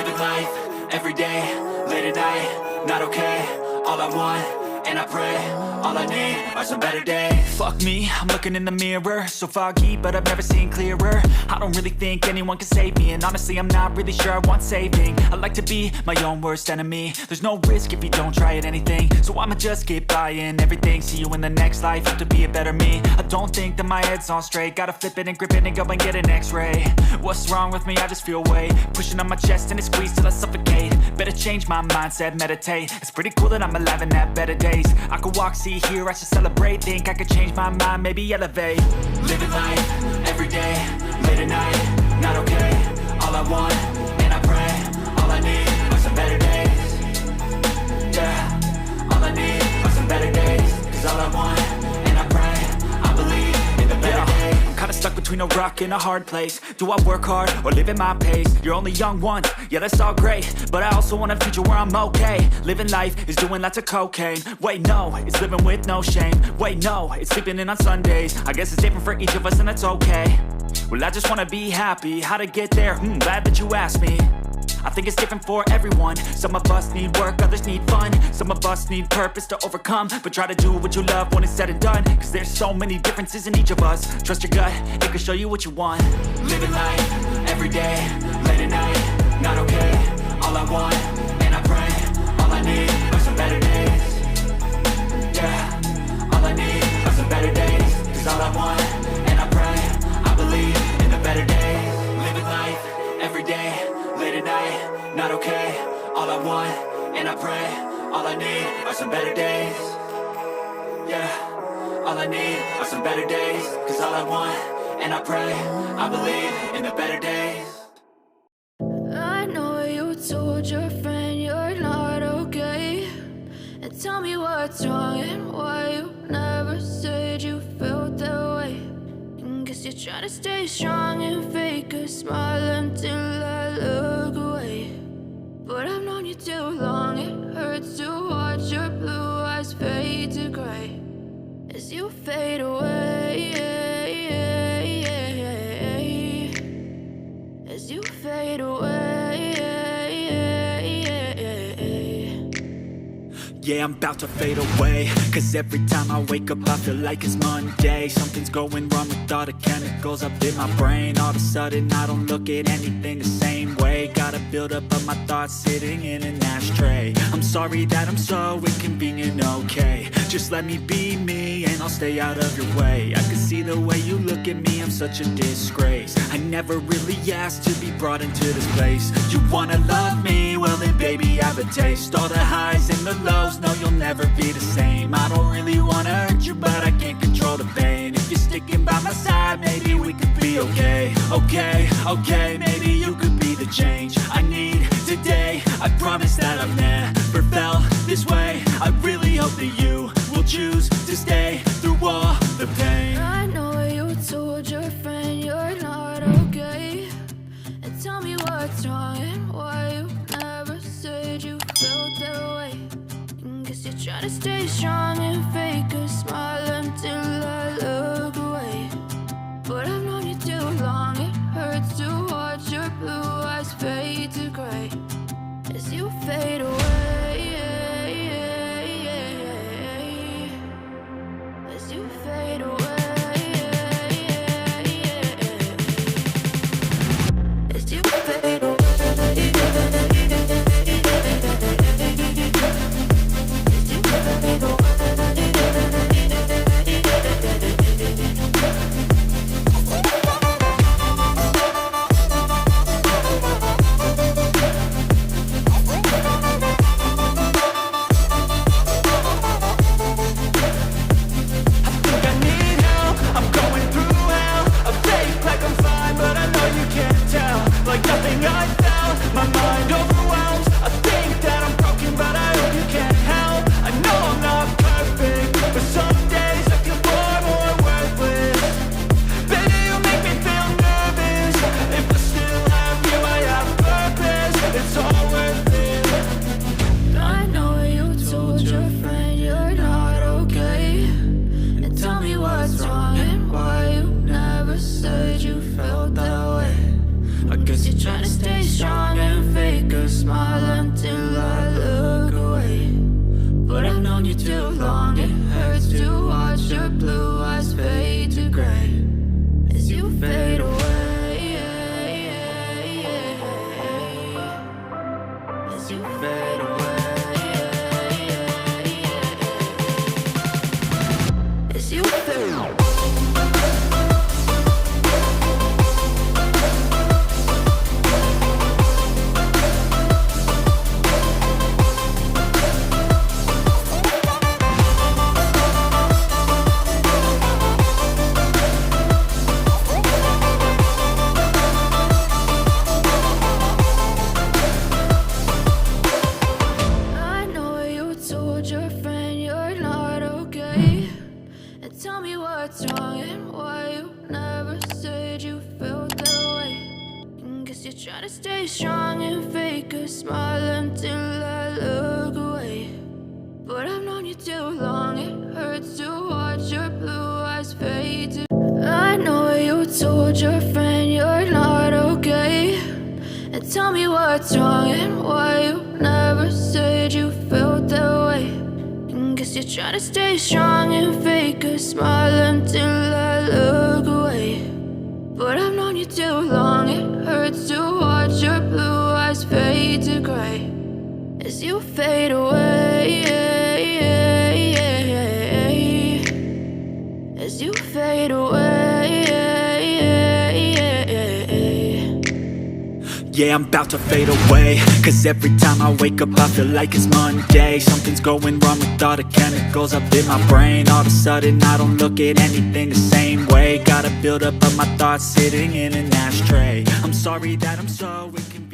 Living life, everyday, late at night, not okay. All I want, and I pray, all I need are some better days. Fuck me, I'm looking in the mirror, so foggy, but I've never seen clearer. I don't really think anyone can save me, and honestly I'm not really sure I want saving. I like to be my own worst enemy. There's no risk if you don't try at anything, so I'ma just keep buying everything. See you in the next life, have to be a better me. I don't think that my head's on straight, gotta flip it and grip it and go and get an x-ray. What's wrong with me? I just feel weight pushing on my chest and it squeezes till I suffocate. Better change my mindset, meditate. It's pretty cool that I'm alive and have better days. I could walk, see, hear, I should celebrate. Think I could change my mind, maybe elevate. Living life, everyday, late at night, not okay. All I want, and I pray, all I need are some better days. Yeah, all I need are some better days. Cause all I want, and I pray, I believe in the better days. I'm kinda stuck between a rock and a hard place. Do I work hard or live at my pace? You're only young once, yeah that's all great, but I also want a future where I'm okay. Living life is doing lots of cocaine. Wait no, it's living with no shame. Wait no, it's sleeping in on Sundays. I guess it's different for each of us and that's okay. Well I just wanna be happy, how to get there? Glad that you asked me. I think it's different for everyone. Some of us need work, others need fun. Some of us need purpose to overcome. But try to do what you love when it's said and done. Cause there's so many differences in each of us. Trust your gut, it can show you what you want. Living life, everyday, late at night, not okay. All I want, and I pray, all I need are some better days. Yeah, all I need are some better days. Cause all I want, and I pray, I believe in the better days. Living life, everyday, late at night, not okay. All I want, and I pray, all I need are some better days. Yeah, all I need are some better days. Cause all I want, and I pray, I believe in the better days. I know you told your friend you're not okay, and tell me what's wrong and why you never said you felt that way. And guess you're trying to stay strong and fake a smile until I look away. But I've known you too long, it hurts to watch your blue eyes fade to gray as you fade away. As you fade away. Yeah, I'm about to fade away. Cause every time I wake up I feel like it's Monday. Something's going wrong with all the chemicals up in my brain. All of a sudden I don't look at anything the same way. Got a buildup of my thoughts sitting in an ashtray. I'm sorry that I'm so inconvenient, okay. Just let me be me and I'll stay out of your way. I can see the way you look at me, I'm such a disgrace. I never really asked to be brought into this place. You wanna love me? Well then baby have a taste. All the highs and the lows, no you'll never be the same. I don't really wanna hurt you but I can't control the pain. If you're sticking by my side maybe we could be okay. Okay, maybe you could be the change I need today. I promise that I've never felt this way. I really hope that you will choose to stay through all the pain. I know you told your friend you're not okay, and tell me what's wrong and why you never said you felt that way. And guess you're trying to stay strong and fake a smile until I look away. But I've known you too long, it hurts to watch your blue eyes fade to gray as you fade away. As you fade away. As you fade away. You're trying to stay strong and fake smile until I look away. But I've known you too long, it hurts to watch your blue eyes fade to gray as you fade away, as you fade away, as you fade away. Your friend you're not okay, and tell me what's wrong and why you never said you felt that way. And guess you're trying to stay strong and fake a smile until I look away. But I've known you too long, it hurts to watch your blue eyes fade to... I know you told your friend you're not okay, and tell me what's wrong and why you never said you felt that way. Guess you're trying to stay strong and fake a smile until I look away. But I've known you too long, it hurts to watch your blue eyes fade to gray as you fade away, as you fade away. Yeah, I'm about to fade away, cause every time I wake up I feel like it's Monday. Something's going wrong with all the chemicals up in my brain. All of a sudden I don't look at anything the same way. Got a build up of my thoughts sitting in an ashtray. I'm sorry that I'm so inconvenient.